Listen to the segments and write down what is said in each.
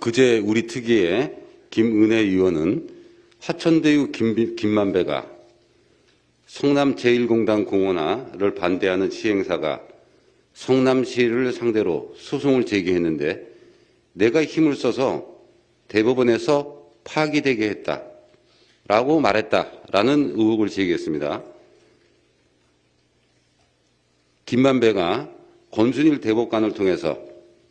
그제 우리 특위의 김은혜 의원은 하천대유 김만배가 성남 제1공단 공원화를 반대하는 시행사가 성남시를 상대로 소송을 제기했는데 내가 힘을 써서 대법원에서 파기되게 했다라고 말했다라는 의혹을 제기했습니다. 김만배가 권순일 대법관을 통해서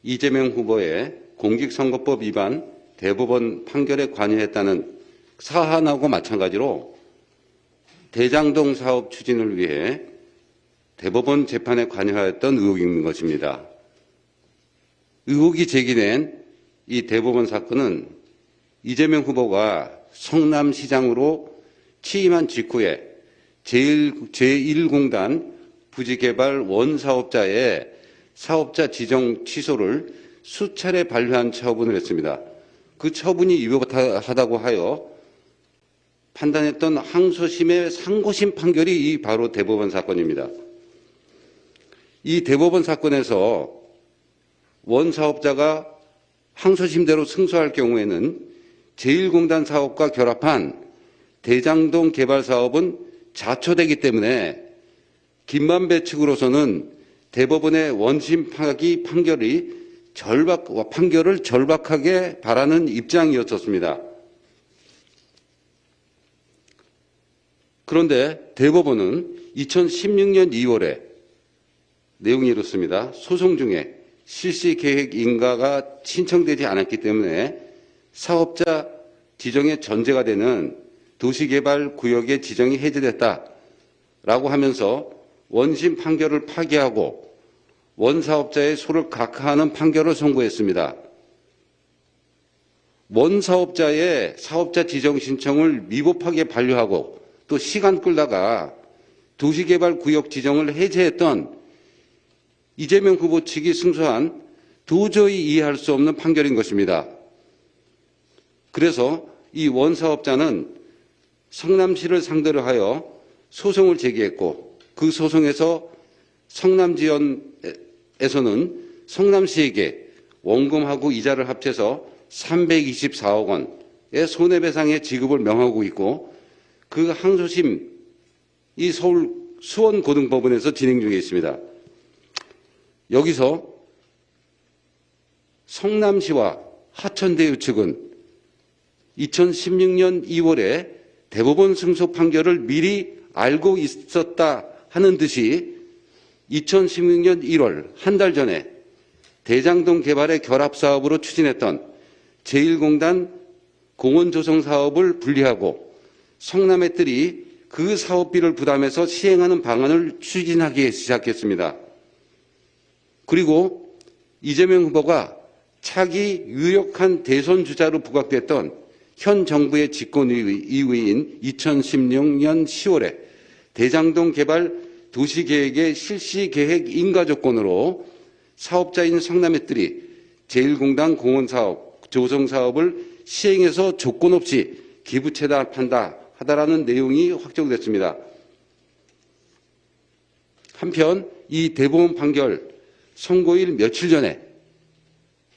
이재명 후보의 공직선거법 위반 대법원 판결에 관여했다는 사안하고 마찬가지로 대장동 사업 추진을 위해 대법원 재판에 관여하였던 의혹이 있는 것입니다. 의혹이 제기된 이 대법원 사건은 이재명 후보가 성남시장으로 취임한 직후에 제1공단 부지개발 원사업자의 사업자 지정 취소를 수차례 반려한 처분을 했습니다. 그 처분이 위법하다고 하여 판단했던 항소심의 상고심 판결이 바로 대법원 사건입니다. 이 대법원 사건에서 원사업자가 항소심대로 승소할 경우에는 제1공단 사업과 결합한 대장동 개발 사업은 자초되기 때문에 김만배 측으로서는 대법원의 원심 파기 판결을 절박하게 바라는 입장이었습니다. 그런데 대법원은 2016년 2월에 내용이 이렇습니다. 소송 중에 실시계획 인가가 신청되지 않았기 때문에 사업자 지정의 전제가 되는 도시개발구역의 지정이 해제됐다라고 하면서 원심 판결을 파기하고 원사업자의 소를 각하하는 판결을 선고했습니다. 원사업자의 사업자 지정 신청을 미법하게 반려하고 또 시간 끌다가 도시개발구역 지정을 해제했던 이재명 후보 측이 승소한 도저히 이해할 수 없는 판결인 것입니다. 그래서 이 원사업자는 성남시를 상대로 하여 소송을 제기했고 그 소송에서 성남지원에서는 성남시에게 원금하고 이자를 합쳐서 324억 원의 손해배상의 지급을 명하고 있고 그 항소심이 서울 수원고등법원에서 진행 중에 있습니다. 여기서 성남시와 하천대유 측은 2016년 2월에 대법원 승소 판결을 미리 알고 있었다 하는 듯이 2016년 1월 한 달 전에 대장동 개발의 결합사업으로 추진했던 제1공단 공원조성 사업을 분리하고 성남의들이 그 사업비를 부담해서 시행하는 방안을 추진하기 시작했습니다. 그리고 이재명 후보가 차기 유력한 대선 주자로 부각됐던 현 정부의 집권 이후인 2016년 10월에 대장동 개발 도시계획의 실시계획 인가 조건으로 사업자인 성남의들이 제1공단 공원사업, 조성사업을 시행해서 조건 없이 기부채납한다 하다라는 내용이 확정됐습니다. 한편 이 대법원 판결 선고일 며칠 전에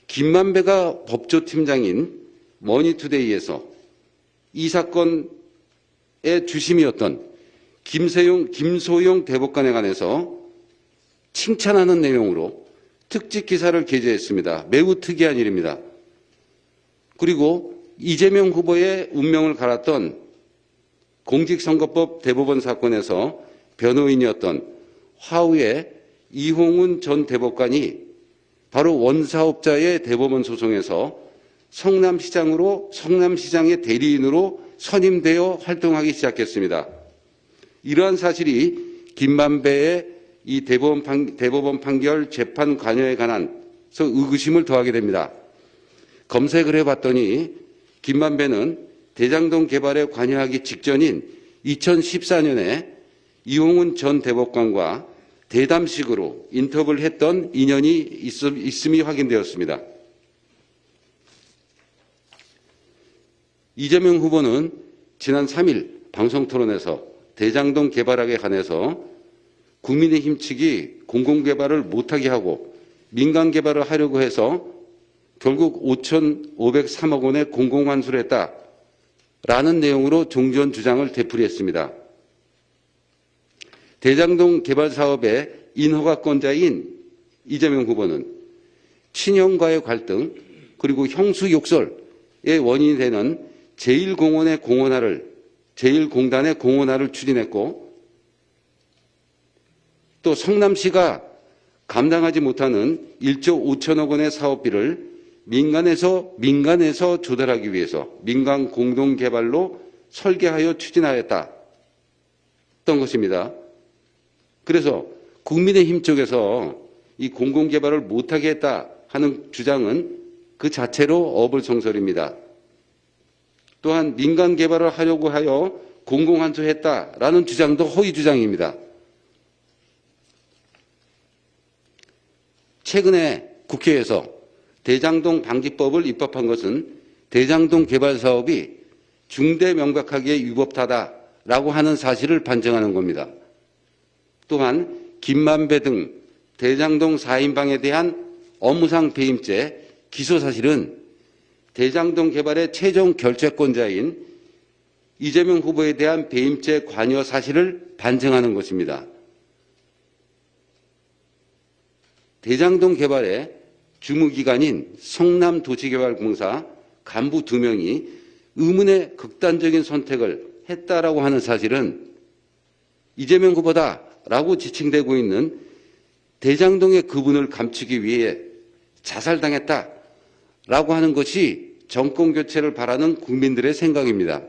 김만배가 법조팀장인 머니투데이에서 이 사건의 주심이었던 김소용 대법관에 관해서 칭찬하는 내용으로 특집 기사를 게재했습니다. 매우 특이한 일입니다. 그리고 이재명 후보의 운명을 갈았던 공직선거법 대법원 사건에서 변호인이었던 화우의 이홍훈 전 대법관이 바로 원사업자의 대법원 소송에서 성남시장의 대리인으로 선임되어 활동하기 시작했습니다. 이러한 사실이 김만배의 이 대법원 판결 재판 관여에 관한 의구심을 더하게 됩니다. 검색을 해봤더니 김만배는 대장동 개발에 관여하기 직전인 2014년에 이홍훈 전 대법관과 대담식으로 인터뷰를 했던 인연이 있음이 확인되었습니다. 이재명 후보는 지난 3일 방송토론에서 대장동 개발에 관해서 국민의힘 측이 공공개발을 못하게 하고 민간개발을 하려고 해서 결국 5,503억 원의 공공환수를 했다라는 내용으로 종전 주장을 되풀이했습니다. 대장동 개발 사업의 인허가권자인 이재명 후보는 친형과의 갈등 그리고 형수 욕설의 원인이 되는 제1공단의 공원화를 추진했고 또 성남시가 감당하지 못하는 1조 5천억 원의 사업비를 민간에서 조달하기 위해서 민간 공동개발로 설계하여 추진하였다던 것입니다. 그래서 국민의힘 쪽에서 이 공공개발을 못하게 했다 하는 주장은 그 자체로 어불성설입니다. 또한 민간 개발을 하려고 하여 공공환수했다라는 주장도 허위 주장입니다. 최근에 국회에서 대장동 방지법을 입법한 것은 대장동 개발 사업이 중대 명백하게 위법하다라고 하는 사실을 반증하는 겁니다. 또한 김만배 등 대장동 4인방에 대한 업무상 배임죄 기소 사실은 대장동 개발의 최종 결재권자인 이재명 후보에 대한 배임죄 관여 사실을 반증하는 것입니다. 대장동 개발의 주무기관인 성남도시개발공사 간부 2명이 의문의 극단적인 선택을 했다라고 하는 사실은 이재명 후보다라고 지칭되고 있는 대장동의 그분을 감추기 위해 자살당했다라고 하는 것이 정권 교체를 바라는 국민들의 생각입니다.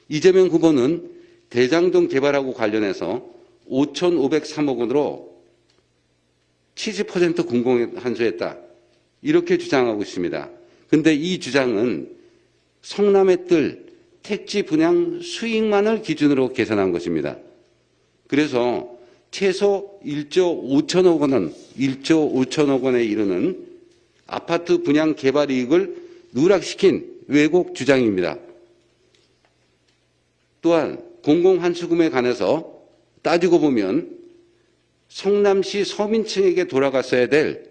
이재명 후보는 대장동 개발하고 관련해서 5,503억 원으로 70% 공공환수했다. 이렇게 주장하고 있습니다. 그런데 이 주장은 성남의 뜰 택지 분양 수익만을 기준으로 계산한 것입니다. 그래서 최소 1조 5천억 원에 이르는 아파트 분양 개발 이익을 누락시킨 왜곡 주장입니다. 또한 공공환수금에 관해서 따지고 보면 성남시 서민층에게 돌아갔어야 될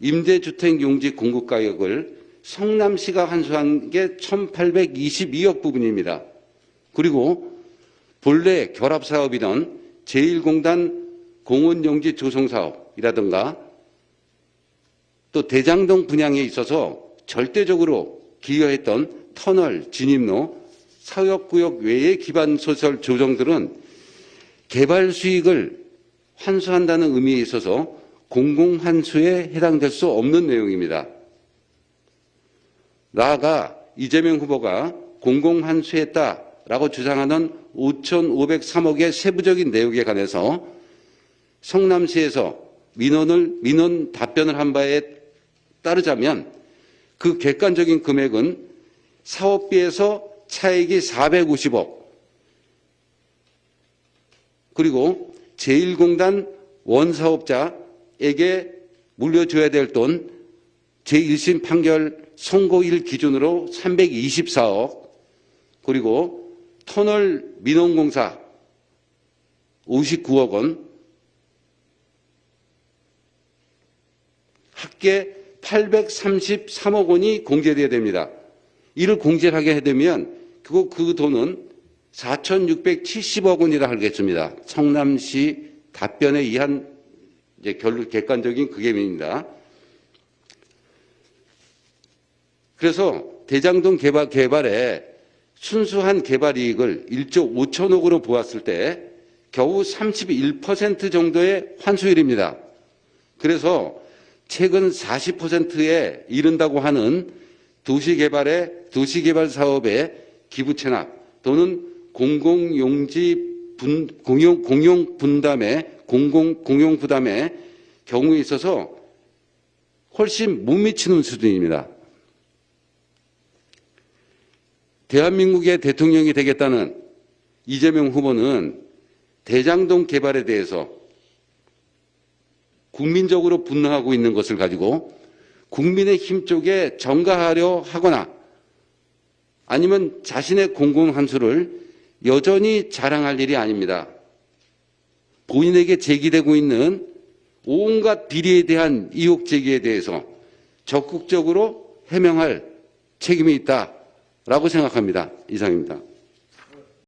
임대주택 용지 공급 가격을 성남시가 환수한 게 1,822억 부분입니다. 그리고 본래 결합사업이던 제1공단 공원용지 조성사업이라든가 또 대장동 분양에 있어서 절대적으로 기여했던 터널, 진입로, 사역구역 외의 기반시설 조정들은 개발 수익을 환수한다는 의미에 있어서 공공환수에 해당될 수 없는 내용입니다. 나아가 이재명 후보가 공공환수했다라고 주장하는 5,503억의 세부적인 내용에 관해서 성남시에서 민원 답변을 한 바에 따르자면 그 객관적인 금액은 사업비에서 차액이 450억 그리고 제1공단 원사업자에게 물려줘야 될 돈 제1심 판결 선고일 기준으로 324억 그리고 터널 민원공사 59억 원 합계 833억 원이 공제돼야 됩니다. 이를 공제를 하게 되면 그 돈은 4,670억 원이라 하겠습니다. 성남시 답변에 의한 객관적인 금액입니다. 그래서 대장동 개발의 순수한 개발 이익을 1조 5천억으로 보았을 때 겨우 31% 정도의 환수율입니다. 그래서 최근 40%에 이른다고 하는 도시개발 사업의 기부 체납 또는 공용 부담의 경우에 있어서 훨씬 못 미치는 수준입니다. 대한민국의 대통령이 되겠다는 이재명 후보는 대장동 개발에 대해서 국민적으로 분노하고 있는 것을 가지고 국민의힘 쪽에 전가하려 하거나 아니면 자신의 공공환수를 여전히 자랑할 일이 아닙니다. 본인에게 제기되고 있는 온갖 비리에 대한 의혹 제기에 대해서 적극적으로 해명할 책임이 있다라고 생각합니다. 이상입니다.